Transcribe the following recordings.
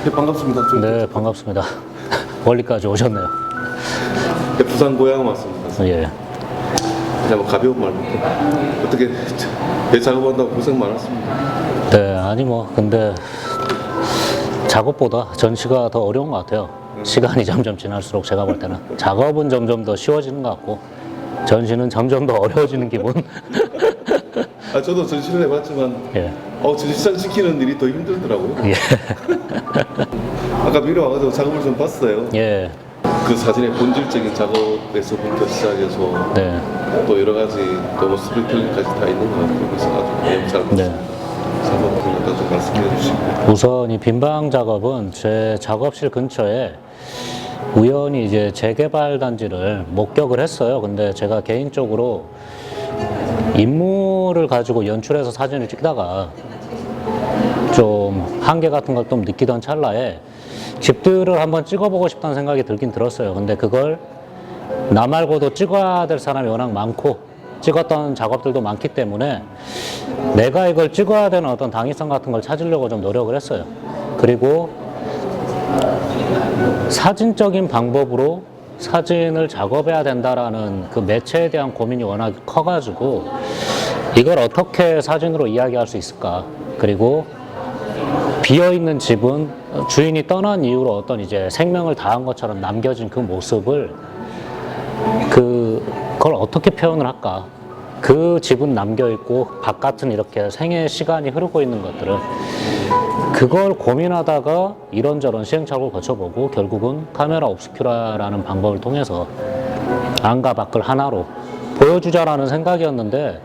네, 반갑습니다. 네, 반갑습니다. 멀리까지 오셨네요. 네, 부산 고향 왔습니다. 예. 그냥 뭐 가벼운 말부터 어떻게 배 작업한다고 고생 많았습니다. 네, 아니 뭐 근데 작업보다 전시가 더 어려운 것 같아요. 시간이 점점 지날수록 제가 볼 때는 작업은 점점 더 쉬워지는 것 같고 전시는 점점 더 어려워지는 기분. 아, 저도 전시를 해봤지만 예. 전시장 지키는 일이 더 힘들더라고요. 예. 아까 미래 와가지고 작업을 좀 봤어요. 예. 그 사진의 본질적인 작업에서부터 시작해서 네. 또 여러 가지 또 스토리텔링까지 다 있는 것 같아요. 그래서 아주 잘 네. 작업을 갖다 좀 말씀해 주시고. 우선 이 빈방 작업은 제 작업실 근처에 우연히 이제 재개발 단지를 목격을 했어요. 근데 제가 개인적으로 인물을 가지고 연출해서 사진을 찍다가 좀 한계 같은 걸 좀 느끼던 찰나에 집들을 한번 찍어보고 싶다는 생각이 들긴 들었어요. 근데 그걸 나 말고도 찍어야 될 사람이 워낙 많고 찍었던 작업들도 많기 때문에 내가 이걸 찍어야 되는 어떤 당위성 같은 걸 찾으려고 좀 노력을 했어요. 그리고 사진적인 방법으로 사진을 작업해야 된다라는 그 매체에 대한 고민이 워낙 커가지고 이걸 어떻게 사진으로 이야기할 수 있을까. 그리고 비어있는 집은 주인이 떠난 이후로 어떤 이제 생명을 다한 것처럼 남겨진 그 모습을 그걸 어떻게 표현을 할까. 그 집은 남겨있고 바깥은 이렇게 생애 시간이 흐르고 있는 것들을 그걸 고민하다가 이런저런 시행착오를 거쳐보고 결국은 카메라 옵스큐라라는 방법을 통해서 안과 밖을 하나로 보여주자라는 생각이었는데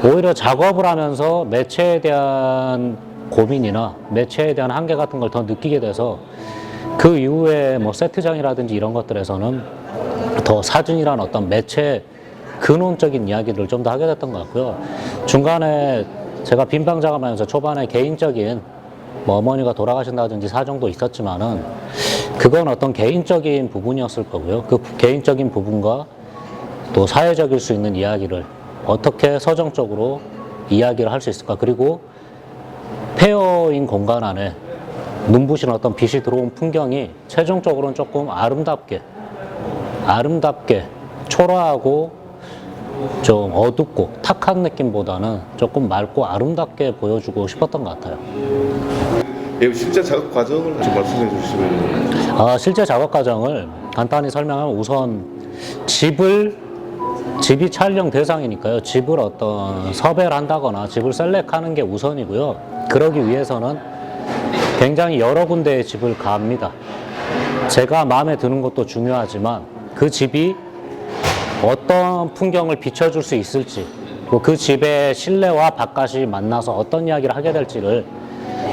오히려 작업을 하면서 매체에 대한 고민이나 매체에 대한 한계 같은 걸 더 느끼게 돼서 그 이후에 뭐 세트장이라든지 이런 것들에서는 더 사진이란 어떤 매체 근원적인 이야기를 좀 더 하게 됐던 것 같고요. 중간에 제가 빈방 작업하면서 초반에 개인적인 뭐 어머니가 돌아가신다든지 사정도 있었지만은 그건 어떤 개인적인 부분이었을 거고요. 그 개인적인 부분과 또 사회적일 수 있는 이야기를 어떻게 서정적으로 이야기를 할 수 있을까. 그리고 폐허인 공간 안에 눈부신 어떤 빛이 들어온 풍경이 최종적으로는 조금 아름답게 초라하고 좀 어둡고 탁한 느낌보다는 조금 맑고 아름답게 보여주고 싶었던 것 같아요. 예, 실제 작업 과정을 좀 말씀해 주시면. 실제 작업 과정을 간단히 설명하면 우선 집이 촬영 대상이니까요. 집을 어떤 섭외를 한다거나 집을 셀렉하는 게 우선이고요. 그러기 위해서는 굉장히 여러 군데의 집을 갑니다. 제가 마음에 드는 것도 중요하지만 그 집이 어떤 풍경을 비춰줄 수 있을지, 그 집의 실내와 바깥이 만나서 어떤 이야기를 하게 될지를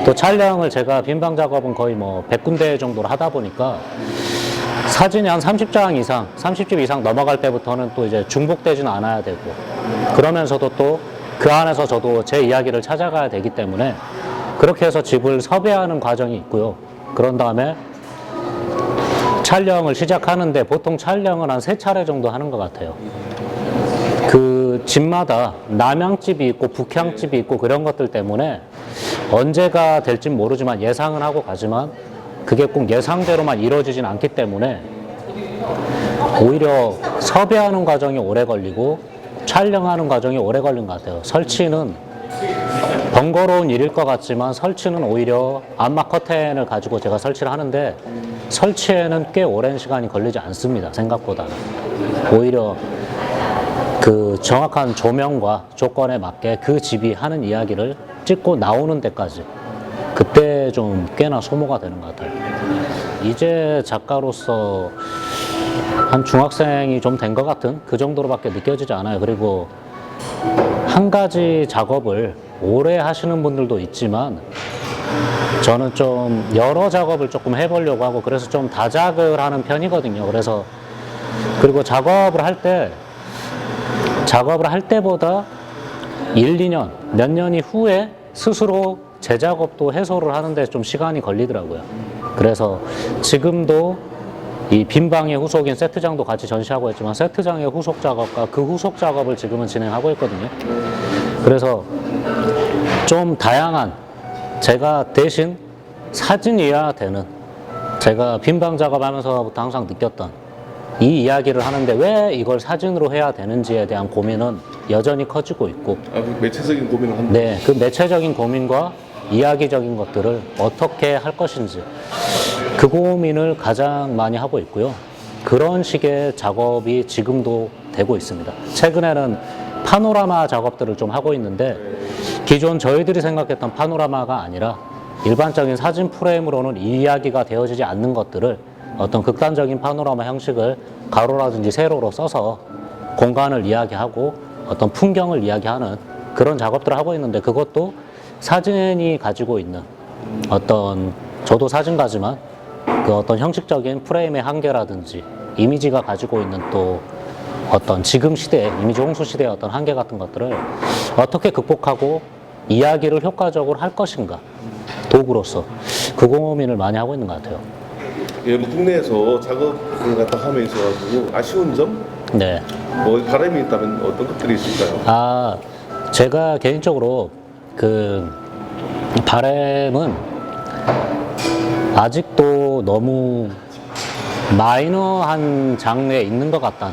또 촬영을 제가 빈방 작업은 거의 뭐 100군데 정도로 하다 보니까 사진이 한 30집 이상 넘어갈 때부터는 또 이제 중복되지는 않아야 되고 그러면서도 또 그 안에서 저도 제 이야기를 찾아가야 되기 때문에 그렇게 해서 집을 섭외하는 과정이 있고요. 그런 다음에 촬영을 시작하는데 보통 촬영은 한 3차례 정도 하는 것 같아요. 그 집마다 남향집이 있고 북향집이 있고 그런 것들 때문에 언제가 될진 모르지만 예상은 하고 가지만 그게 꼭 예상대로만 이루어지진 않기 때문에 오히려 섭외하는 과정이 오래 걸리고 촬영하는 과정이 오래 걸린 것 같아요. 설치는 번거로운 일일 것 같지만 설치는 오히려 암막 커튼을 가지고 제가 설치를 하는데 설치에는 꽤 오랜 시간이 걸리지 않습니다. 생각보다는. 오히려 그 정확한 조명과 조건에 맞게 그 집이 하는 이야기를 찍고 나오는 데까지 그때 좀 꽤나 소모가 되는 것 같아요. 이제 작가로서 한 중학생이 좀 된 것 같은 그 정도로밖에 느껴지지 않아요. 그리고 한 가지 작업을 오래 하시는 분들도 있지만 저는 좀 여러 작업을 조금 해보려고 하고 그래서 좀 다작을 하는 편이거든요. 그래서 그리고 작업을 할 때보다 1, 2년, 몇 년이 후에 스스로 재작업도 해소를 하는데 좀 시간이 걸리더라고요. 그래서 지금도 이 빈방의 후속인 세트장도 같이 전시하고 있지만 세트장의 후속 작업과 그 후속 작업을 지금은 진행하고 있거든요. 그래서 좀 다양한 제가 대신 사진이어야 되는, 제가 빈방 작업하면서부터 항상 느꼈던 이 이야기를 하는데 왜 이걸 사진으로 해야 되는지에 대한 고민은 여전히 커지고 있고, 그 매체적인 고민을 합니다. 네, 그 매체적인 고민과 이야기적인 것들을 어떻게 할 것인지 그 고민을 가장 많이 하고 있고요. 그런 식의 작업이 지금도 되고 있습니다. 최근에는 파노라마 작업들을 좀 하고 있는데, 기존 저희들이 생각했던 파노라마가 아니라 일반적인 사진 프레임으로는 이야기가 되어지지 않는 것들을 어떤 극단적인 파노라마 형식을 가로라든지 세로로 써서 공간을 이야기하고 어떤 풍경을 이야기하는 그런 작업들을 하고 있는데, 그것도 사진이 가지고 있는 어떤, 저도 사진가지만 그 어떤 형식적인 프레임의 한계라든지 이미지가 가지고 있는 또 어떤 지금 시대의 이미지 홍수 시대의 어떤 한계 같은 것들을 어떻게 극복하고 이야기를 효과적으로 할 것인가, 도구로서 그 고민을 많이 하고 있는 것 같아요. 예, 뭐 국내에서 작업을 갖다 하면 있어가지고 아쉬운 점, 네. 뭐 바람이 있다면 어떤 것들이 있을까요? 아, 제가 개인적으로 그 바램은 아직도 너무 마이너한 장르에 있는 것 같다.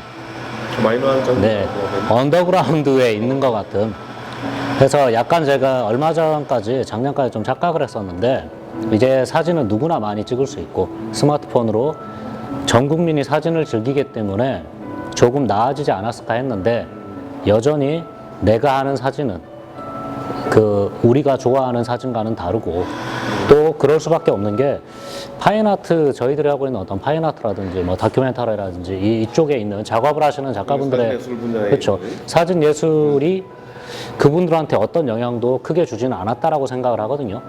마이너한 점. 네, 언더그라운드에 있는 것 같은. 그래서 약간 제가 얼마 전까지, 작년까지 좀 착각을 했었는데, 이제 사진은 누구나 많이 찍을 수 있고 스마트폰으로 전 국민이 사진을 즐기기 때문에 조금 나아지지 않았을까 했는데, 여전히 내가 하는 사진은 그 우리가 좋아하는 사진과는 다르고, 또 그럴 수밖에 없는 게 파인아트, 저희들이 하고 있는 어떤 파인아트라든지 뭐 다큐멘터리라든지 이쪽에 있는 작업을 하시는 작가분들의, 예술 분야의, 그렇죠, 사진 예술이 그분들한테 어떤 영향도 크게 주지는 않았다라고 생각을 하거든요.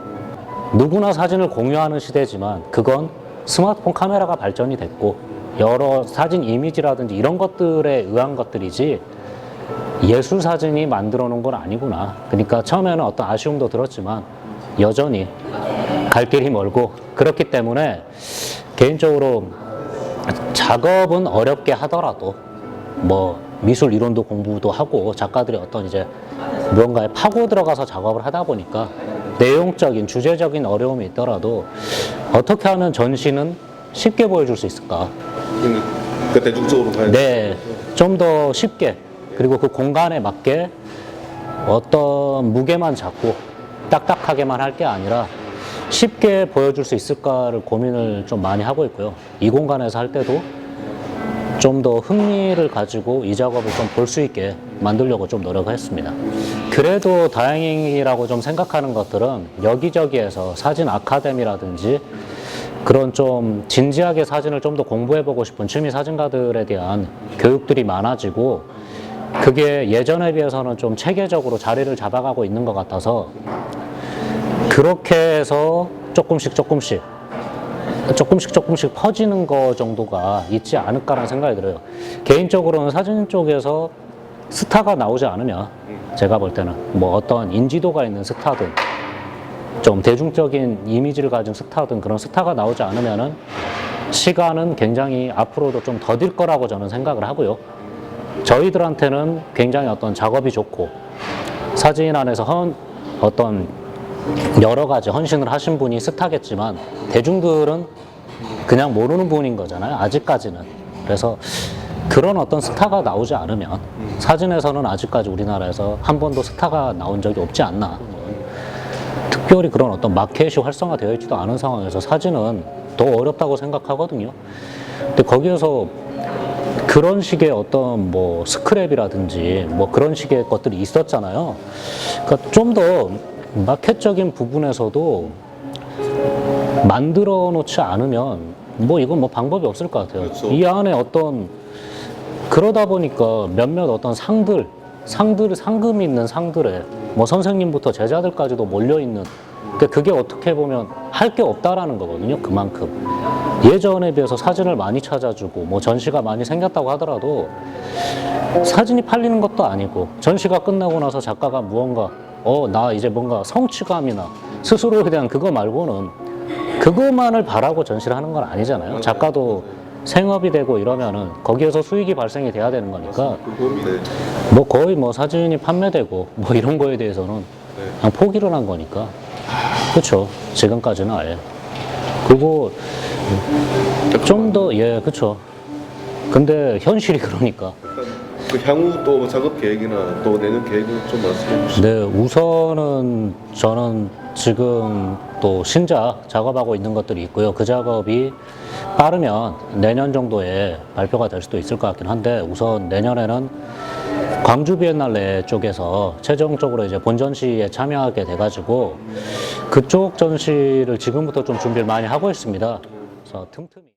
누구나 사진을 공유하는 시대지만 그건 스마트폰 카메라가 발전이 됐고 여러 사진 이미지라든지 이런 것들에 의한 것들이지 예술 사진이 만들어 놓은 건 아니구나. 그러니까 처음에는 어떤 아쉬움도 들었지만 여전히 갈 길이 멀고, 그렇기 때문에 개인적으로 작업은 어렵게 하더라도 뭐 미술 이론도 공부도 하고 작가들이 어떤 이제 무언가에 파고 들어가서 작업을 하다 보니까 내용적인 주제적인 어려움이 있더라도 어떻게 하면 전시는 쉽게 보여줄 수 있을까? 그 대중적으로 봐야 네, 좀 더 쉽게, 그리고 그 공간에 맞게 어떤 무게만 잡고 딱딱하게만 할 게 아니라 쉽게 보여줄 수 있을까를 고민을 좀 많이 하고 있고요. 이 공간에서 할 때도 좀 더 흥미를 가지고 이 작업을 좀 볼 수 있게 만들려고 좀 노력을 했습니다. 그래도 다행이라고 좀 생각하는 것들은 여기저기에서 사진 아카데미라든지 그런 좀 진지하게 사진을 좀 더 공부해보고 싶은 취미 사진가들에 대한 교육들이 많아지고, 그게 예전에 비해서는 좀 체계적으로 자리를 잡아가고 있는 것 같아서 그렇게 해서 조금씩 퍼지는 거 정도가 있지 않을까라는 생각이 들어요. 개인적으로는 사진 쪽에서 스타가 나오지 않으면, 제가 볼 때는 뭐 어떤 인지도가 있는 스타든 좀 대중적인 이미지를 가진 스타든 그런 스타가 나오지 않으면은 시간은 굉장히 앞으로도 좀 더딜 거라고 저는 생각을 하고요. 저희들한테는 굉장히 어떤 작업이 좋고 사진 안에서 어떤 여러 가지 헌신을 하신 분이 스타겠지만 대중들은 그냥 모르는 분인 거잖아요, 아직까지는. 그래서 그런 어떤 스타가 나오지 않으면 사진에서는 아직까지 우리나라에서 한 번도 스타가 나온 적이 없지 않나. 특별히 그런 어떤 마켓이 활성화되어 있지도 않은 상황에서 사진은 더 어렵다고 생각하거든요. 근데 거기에서 그런 식의 어떤 뭐 스크랩이라든지 뭐 그런 식의 것들이 있었잖아요. 그러니까 좀 더 마켓적인 부분에서도 만들어 놓지 않으면 뭐 이건 뭐 방법이 없을 것 같아요. 그렇죠. 이 안에 어떤, 그러다 보니까 몇몇 어떤 상금이 있는 상들에 뭐 선생님부터 제자들까지도 몰려있는, 그러니까 그게 어떻게 보면 할 게 없다라는 거거든요. 그만큼 예전에 비해서 사진을 많이 찾아주고 뭐 전시가 많이 생겼다고 하더라도 사진이 팔리는 것도 아니고, 전시가 끝나고 나서 작가가 무언가 나 이제 뭔가 성취감이나 스스로에 대한 그거 말고는 그것만을 바라고 전시를 하는 건 아니잖아요. 작가도 생업이 되고 이러면은 거기에서 수익이 발생이 돼야 되는 거니까 뭐 거의 뭐 사진이 판매되고 뭐 이런 거에 대해서는 그냥 포기를 한 거니까. 그렇죠. 지금까지는 아예. 그거 좀 더, 예, 그쵸. 근데 현실이 그러니까. 그 향후 또 작업 계획이나 또 내년 계획을 좀 말씀해 주시죠. 네, 우선은 저는 지금 또 신작 작업하고 있는 것들이 있고요. 그 작업이 빠르면 내년 정도에 발표가 될 수도 있을 것 같긴 한데, 우선 내년에는 광주 비엔날레 쪽에서 최종적으로 이제 본전시에 참여하게 돼가지고 그쪽 전시를 지금부터 좀 준비를 많이 하고 있습니다. 그래서 틈틈이.